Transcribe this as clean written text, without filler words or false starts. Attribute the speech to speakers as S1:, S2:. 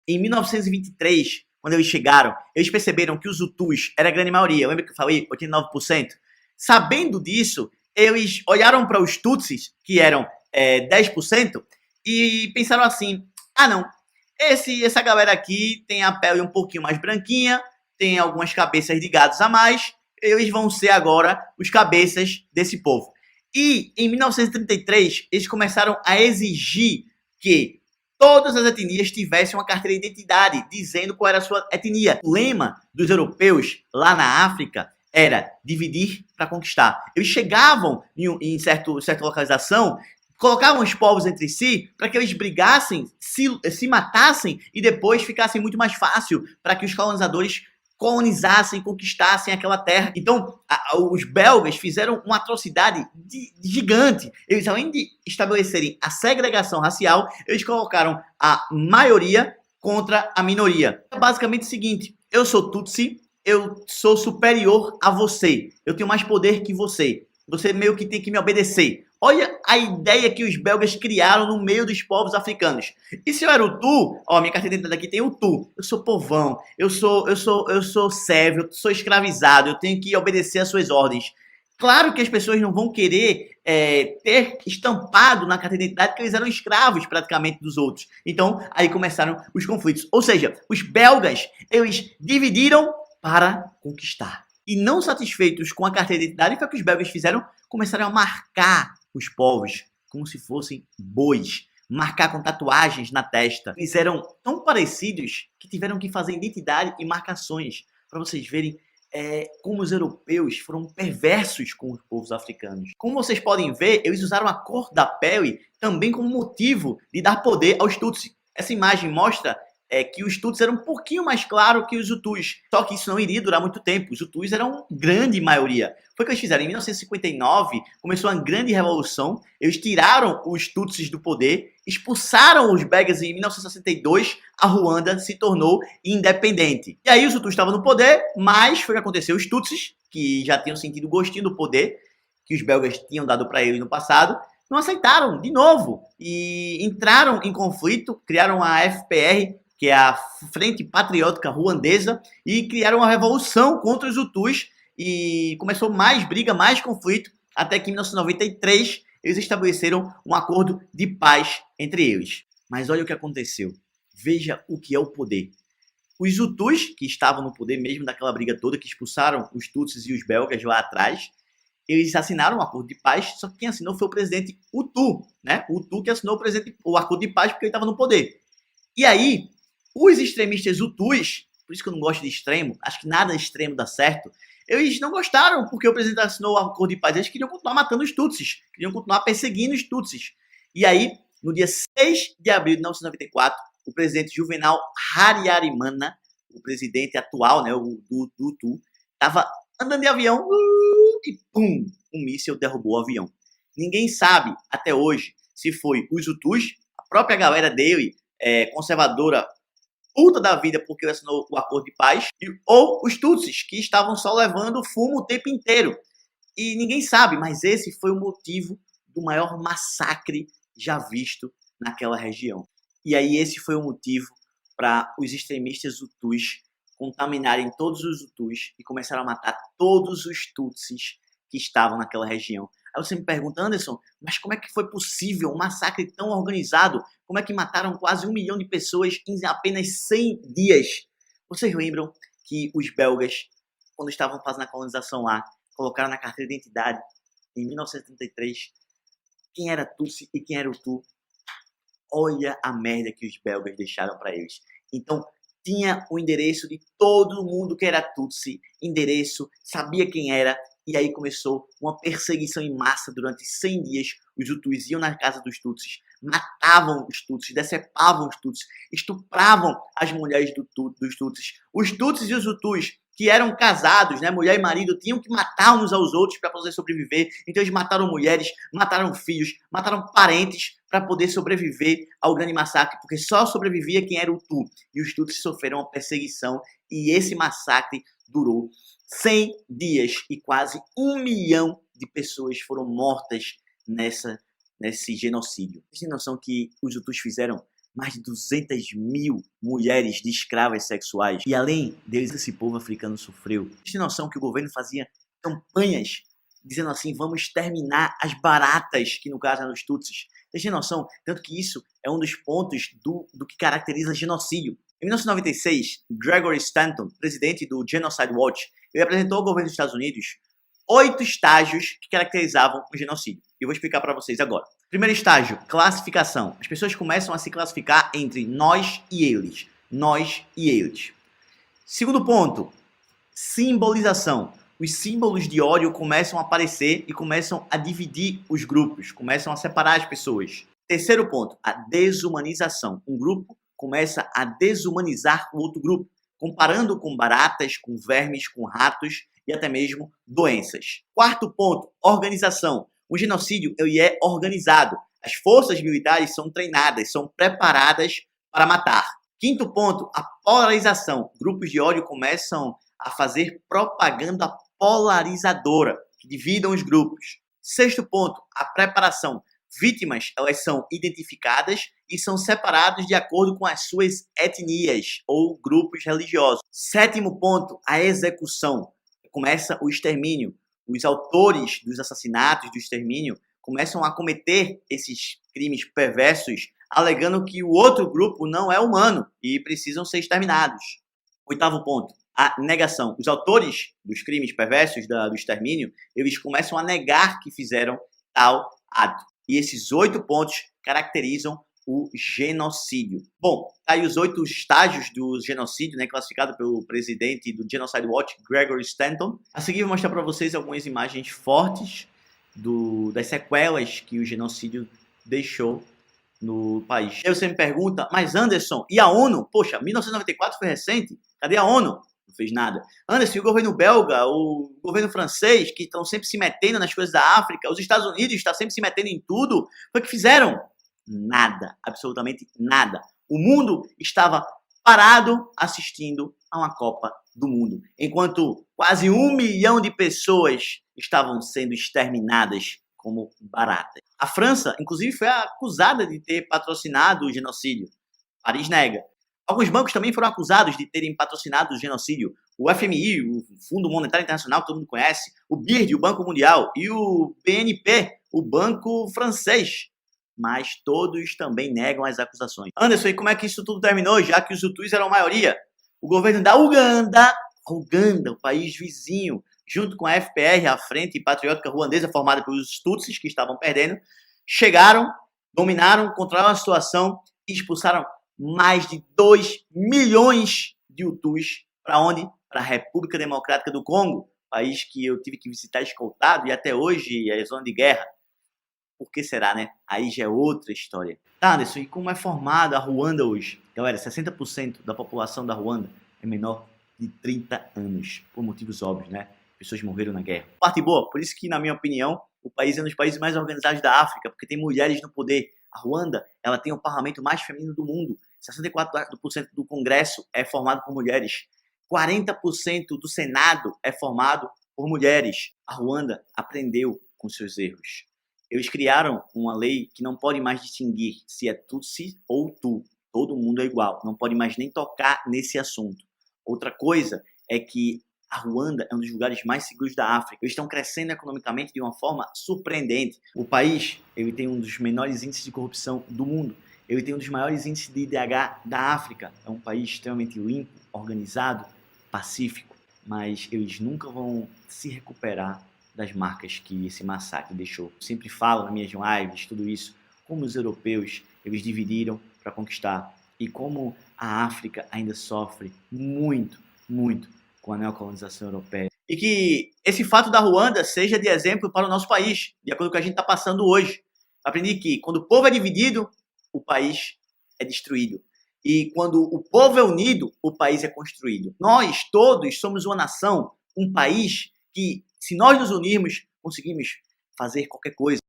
S1: Em 1923, quando eles chegaram, eles perceberam que os Hutus era a grande maioria. Lembra que eu falei 89%? Sabendo disso, eles olharam para os Tutsis, que eram 10%, e pensaram assim: ah, não, essa galera aqui tem a pele um pouquinho mais branquinha, tem algumas cabeças de gados a mais, eles vão ser agora os cabeças desse povo. E em 1933, eles começaram a exigir que todas as etnias tivessem uma carteira de identidade, dizendo qual era a sua etnia. O lema dos europeus lá na África era dividir para conquistar. Eles chegavam em certa localização, colocavam os povos entre si para que eles brigassem, se matassem e depois ficasse muito mais fácil para que os colonizadores colonizassem, conquistassem aquela terra. Então, os belgas fizeram uma atrocidade gigante. Eles, além de estabelecerem a segregação racial, eles colocaram a maioria contra a minoria. É basicamente o seguinte: eu sou Tutsi, eu sou superior a você, eu tenho mais poder que você. Você meio que tem que me obedecer. Olha a ideia que os belgas criaram no meio dos povos africanos. E se eu era o tu, ó, minha carteira de identidade aqui tem o tu. Eu sou povão, eu sou servo, eu sou escravizado, eu tenho que obedecer às suas ordens. Claro que as pessoas não vão querer ter estampado na carteira de identidade que eles eram escravos praticamente dos outros. Então, aí começaram os conflitos. Ou seja, os belgas, eles dividiram para conquistar. E não satisfeitos com a carteira de identidade, foi o que os belgas fizeram, começaram a marcar os povos como se fossem bois, marcar com tatuagens na testa. Eles eram tão parecidos que tiveram que fazer identidade e marcações, para vocês verem como os europeus foram perversos com os povos africanos. Como vocês podem ver, eles usaram a cor da pele também como motivo de dar poder aos Tutsi. Essa imagem mostra que os Tutsis eram um pouquinho mais claros que os Hutus. Só que isso não iria durar muito tempo. Os Hutus eram grande maioria. Foi o que eles fizeram. Em 1959, começou uma grande revolução. Eles tiraram os Tutsis do poder, expulsaram os belgas e em 1962, a Ruanda se tornou independente. E aí os Hutus estavam no poder, mas foi o que aconteceu. Os Tutsis, que já tinham sentido o gostinho do poder, que os belgas tinham dado para eles no passado, não aceitaram de novo e entraram em conflito, criaram a FPR, que é a Frente Patriótica Ruandesa, e criaram uma revolução contra os Hutus, e começou mais briga, mais conflito, até que em 1993 eles estabeleceram um acordo de paz entre eles. Mas olha o que aconteceu. Veja o que é o poder. Os Hutus, que estavam no poder mesmo daquela briga toda, que expulsaram os Tutsis e os belgas lá atrás, eles assinaram um acordo de paz, só que quem assinou foi o presidente Hutu, né? O Hutu que assinou o acordo de paz porque ele estava no poder. E aí, os extremistas Hutus, por isso que eu não gosto de extremo, acho que nada extremo dá certo, eles não gostaram porque o presidente assinou o acordo de paz, eles queriam continuar matando os Tutsis, queriam continuar perseguindo os Tutsis. E aí, no dia 6 de abril de 1994, o presidente Juvenal Habyarimana, o presidente atual, né, o do Hutu, estava andando de avião e pum, um míssil derrubou o avião. Ninguém sabe até hoje se foi os Hutus, a própria galera dele, conservadora, puta da vida porque ele assinou o acordo de paz, ou os Tutsis, que estavam só levando fumo o tempo inteiro. E ninguém sabe, mas esse foi o motivo do maior massacre já visto naquela região. E aí esse foi o motivo para os extremistas Hutus contaminarem todos os Hutus e começaram a matar todos os Tutsis que estavam naquela região. Aí você me pergunta: Anderson, mas como é que foi possível um massacre tão organizado? Como é que mataram quase 1 milhão de pessoas em apenas 100 dias? Vocês lembram que os belgas, quando estavam fazendo a colonização lá, colocaram na carteira de identidade, em 1933, quem era Tutsi e quem era Hutu? Olha a merda que os belgas deixaram para eles. Então, tinha o endereço de todo mundo que era Tutsi, endereço, sabia quem era, e aí começou uma perseguição em massa durante 100 dias. Os Hutus iam na casa dos Tutsis, matavam os Tutsis, decepavam os Tutsis, estupravam as mulheres dos Tutsis. Os Tutsis e os Hutus, que eram casados, né, mulher e marido, tinham que matar uns aos outros para poder sobreviver. Então eles mataram mulheres, mataram filhos, mataram parentes para poder sobreviver ao grande massacre, porque só sobrevivia quem era o Hutu. E os Tutsis sofreram uma perseguição, e esse massacre durou 100 dias e quase 1 milhão de pessoas foram mortas nesse genocídio. Vocês têm noção que os Hutus fizeram mais de 200 mil mulheres de escravas sexuais. E além deles, esse povo africano sofreu. Vocês têm noção que o governo fazia campanhas dizendo assim, vamos exterminar as baratas, que no caso eram os Tutsis. Vocês têm noção? Tanto que isso é um dos pontos do que caracteriza genocídio. Em 1996, Gregory Stanton, presidente do Genocide Watch, ele apresentou ao governo dos Estados Unidos 8 estágios que caracterizavam o genocídio. Eu vou explicar para vocês agora. Primeiro estágio, classificação. As pessoas começam a se classificar entre nós e eles. Nós e eles. Segundo ponto, simbolização. Os símbolos de ódio começam a aparecer e começam a dividir os grupos, começam a separar as pessoas. Terceiro ponto, a desumanização. Um grupo começa a desumanizar o outro grupo, comparando com baratas, com vermes, com ratos e até mesmo doenças. Quarto ponto, organização. O genocídio ele é organizado. As forças militares são treinadas, são preparadas para matar. Quinto ponto, a polarização. Grupos de ódio começam a fazer propaganda polarizadora, que dividam os grupos. Sexto ponto, a preparação. Vítimas, elas são identificadas e são separadas de acordo com as suas etnias ou grupos religiosos. Sétimo ponto, a execução. Começa o extermínio. Os autores dos assassinatos, do extermínio, começam a cometer esses crimes perversos, alegando que o outro grupo não é humano e precisam ser exterminados. Oitavo ponto, a negação. Os autores dos crimes perversos, do extermínio, eles começam a negar que fizeram tal ato. E esses 8 pontos caracterizam o genocídio. Bom, tá aí os 8 estágios do genocídio, né, classificado pelo presidente do Genocide Watch, Gregory Stanton. A seguir eu vou mostrar para vocês algumas imagens fortes das sequelas que o genocídio deixou no país. Aí você me pergunta, mas Anderson, e a ONU? Poxa, 1994 foi recente, cadê a ONU? Não fez nada. Anderson, e o governo belga, o governo francês, que estão sempre se metendo nas coisas da África, os Estados Unidos estão sempre se metendo em tudo, foi o que fizeram? Nada, absolutamente nada. O mundo estava parado assistindo a uma Copa do Mundo, enquanto quase 1 milhão de pessoas estavam sendo exterminadas como baratas. A França, inclusive, foi acusada de ter patrocinado o genocídio. Paris nega. Alguns bancos também foram acusados de terem patrocinado o genocídio. O FMI, o Fundo Monetário Internacional, que todo mundo conhece, o BIRD, o Banco Mundial, e o BNP, o Banco Francês. Mas todos também negam as acusações. Anderson, e como é que isso tudo terminou, já que os Hutus eram a maioria? O governo da Uganda, o país vizinho, junto com a FPR, a Frente Patriótica Ruandesa, formada pelos Tutsis, que estavam perdendo, chegaram, dominaram, controlaram a situação e expulsaram mais de 2 milhões de Hutus. Para onde? Para a República Democrática do Congo, país que eu tive que visitar escoltado e até hoje é zona de guerra. Por que será, né? Aí já é outra história. Tá, Anderson, e como é formada a Ruanda hoje? Galera, 60% da população da Ruanda é menor de 30 anos, por motivos óbvios, né? Pessoas morreram na guerra. Parte boa, por isso que, na minha opinião, o país é um dos países mais organizados da África, porque tem mulheres no poder. A Ruanda, ela tem o parlamento mais feminino do mundo. 64% do Congresso é formado por mulheres. 40% do Senado é formado por mulheres. A Ruanda aprendeu com seus erros. Eles criaram uma lei que não pode mais distinguir se é Tutsi ou Tu. Todo mundo é igual. Não pode mais nem tocar nesse assunto. Outra coisa é que a Ruanda é um dos lugares mais seguros da África. Eles estão crescendo economicamente de uma forma surpreendente. O país ele tem um dos menores índices de corrupção do mundo. Ele tem um dos maiores índices de IDH da África. É um país extremamente limpo, organizado, pacífico. Mas eles nunca vão se recuperar das marcas que esse massacre deixou. Eu sempre falo nas minhas lives, tudo isso, como os europeus, eles dividiram para conquistar e como a África ainda sofre muito, muito com a neocolonização europeia. E que esse fato da Ruanda seja de exemplo para o nosso país, de acordo com o que a gente está passando hoje. Aprendi que quando o povo é dividido, o país é destruído. E quando o povo é unido, o país é construído. Nós todos somos uma nação, um país que, se nós nos unirmos, conseguimos fazer qualquer coisa.